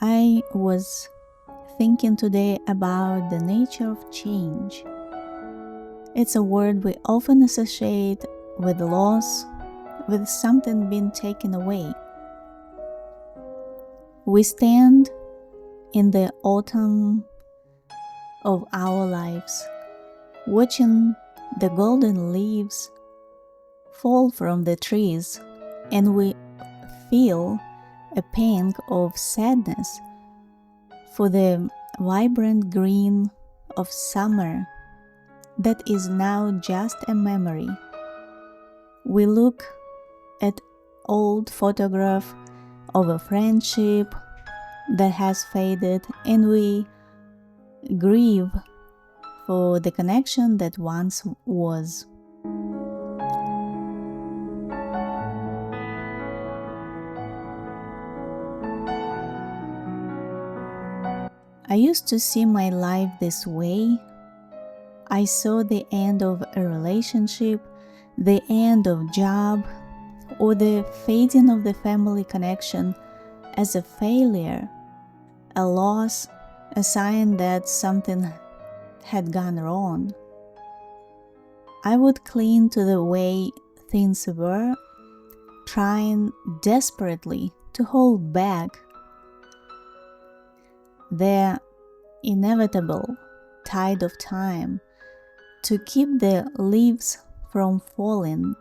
I was thinking today about the nature of change. It's a word we often associate with loss, with something being taken away. We stand in the autumn of our lives, watching the golden leaves fall from the trees, and we feel a pang of sadness for the vibrant green of summer that is now just a memory. We look at old photograph of a friendship that has faded, and we grieve for the connection that once was. I used to see my life this way. I saw the end of a relationship, the end of job, or the fading of the family connection as a failure, a loss, a sign that something had gone wrong. I would cling to the way things were, trying desperately to hold back the inevitable tide of time, to keep the leaves from falling.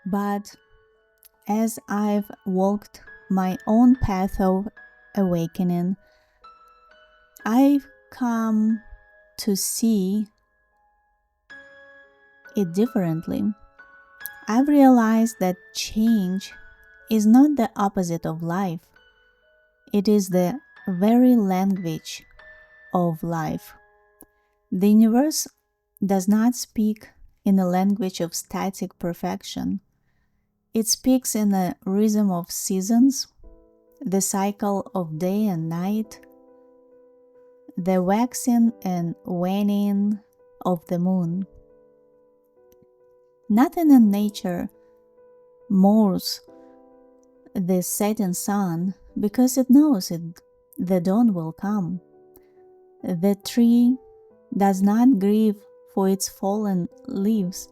But as I've walked my own path of awakening, I've come to see it differently. I've realized that change is not the opposite of life. It is the very language of life. The universe does not speak in a language of static perfection. It speaks in a rhythm of seasons, the cycle of day and night, the waxing and waning of the moon. Nothing in nature mourns the setting sun because it knows the dawn will come. The tree does not grieve for its fallen leaves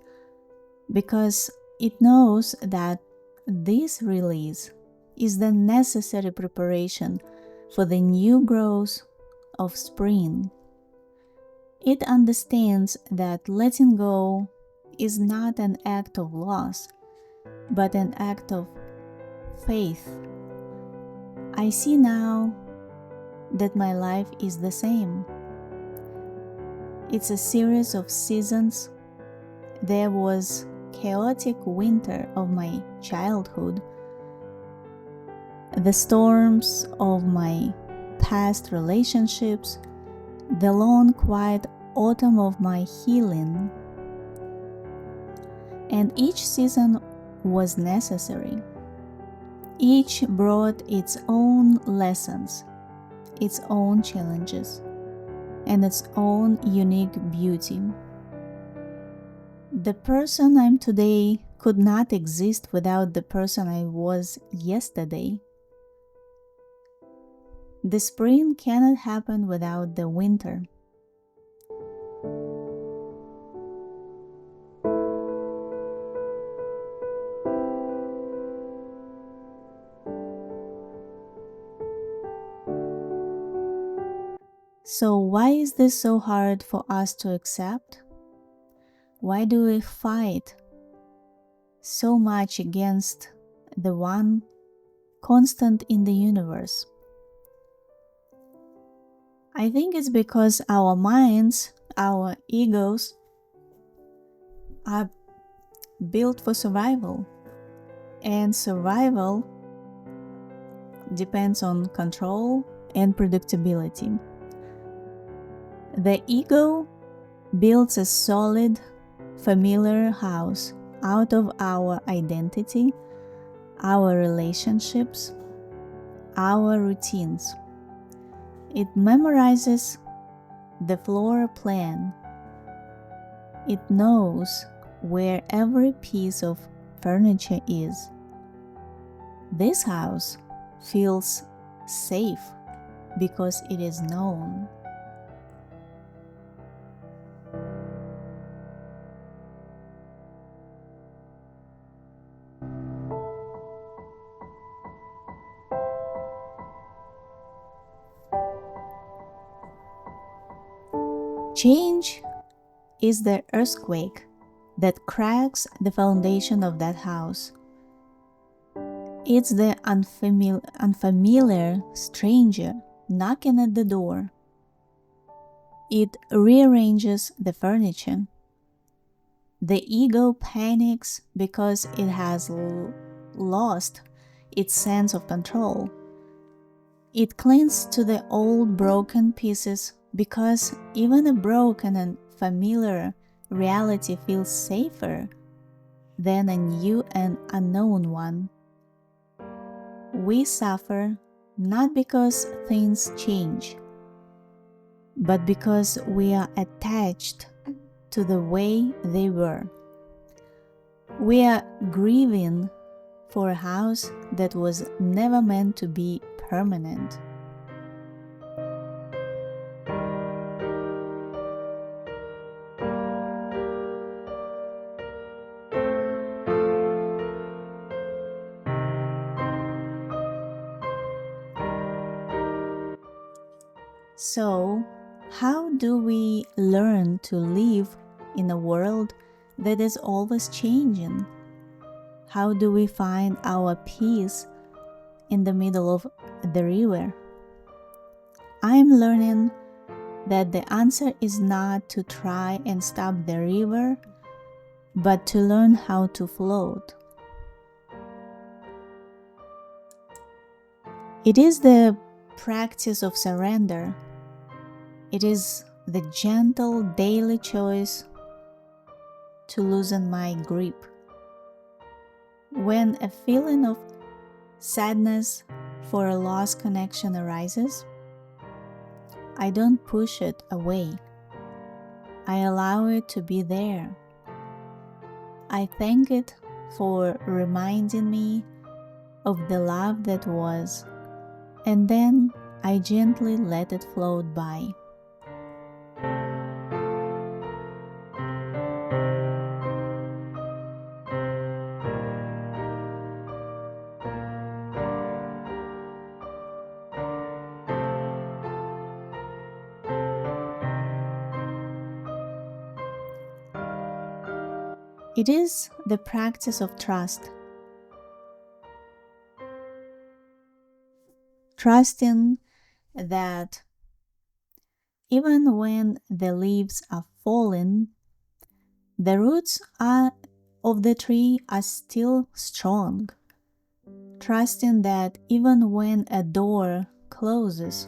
because it knows that this release is the necessary preparation for the new growth of spring. It understands that letting go is not an act of loss, but an act of faith. I see now that my life is the same. It's a series of seasons. There was chaotic winter of my childhood, the storms of my past relationships, the long quiet autumn of my healing. And each season was necessary. Each brought its own lessons, its own challenges, and its own unique beauty. The person I'm today could not exist without the person I was yesterday. The spring cannot happen without the winter. So why is this so hard for us to accept? Why do we fight so much against the one constant in the universe? I think it's because our minds, our egos, are built for survival. And survival depends on control and predictability. The ego builds a solid, familiar house out of our identity, our relationships, our routines. It memorizes the floor plan. It knows where every piece of furniture is. This house feels safe because it is known. Change is the earthquake that cracks the foundation of that house. It's the unfamiliar stranger knocking at the door. It rearranges the furniture. The ego panics because it has lost its sense of control. It clings to the old broken pieces because even a broken and familiar reality feels safer than a new and unknown one. We suffer not because things change, but because we are attached to the way they were. We are grieving for a house that was never meant to be permanent. So, how do we learn to live in a world that is always changing? How do we find our peace in the middle of the river? I'm learning that the answer is not to try and stop the river, but to learn how to float. It is the practice of surrender. It is the gentle daily choice to loosen my grip. When a feeling of sadness for a lost connection arises, I don't push it away. I allow it to be there. I thank it for reminding me of the love that was, and then I gently let it float by. It is the practice of trust. Trusting that even when the leaves are falling, the roots of the tree are still strong. Trusting that even when a door closes,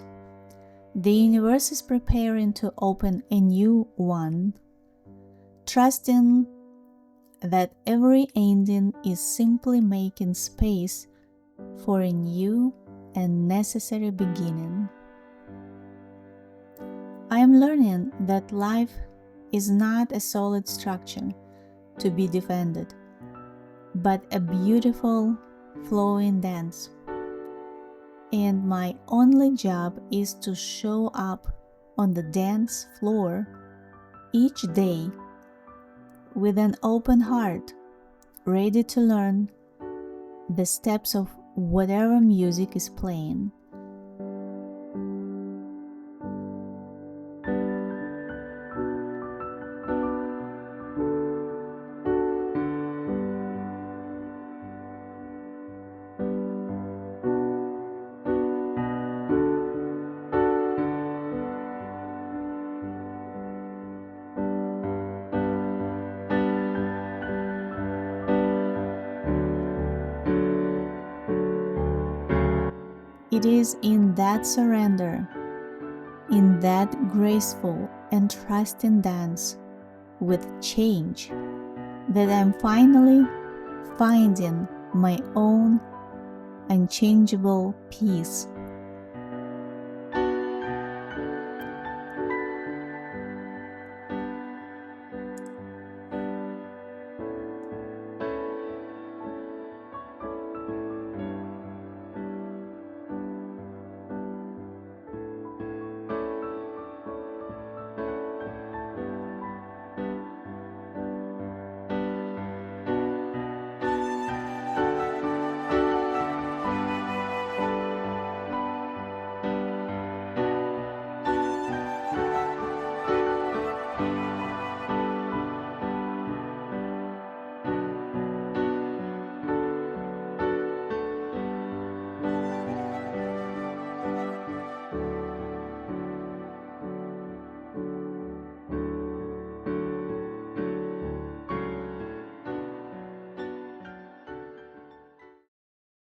the universe is preparing to open a new one. Trusting that every ending is simply making space for a new and necessary beginning. I am learning that life is not a solid structure to be defended, but a beautiful, flowing dance. And my only job is to show up on the dance floor each day with an open heart, ready to learn the steps of whatever music is playing. It is in that surrender, in that graceful and trusting dance with change, that I'm finally finding my own unchangeable peace.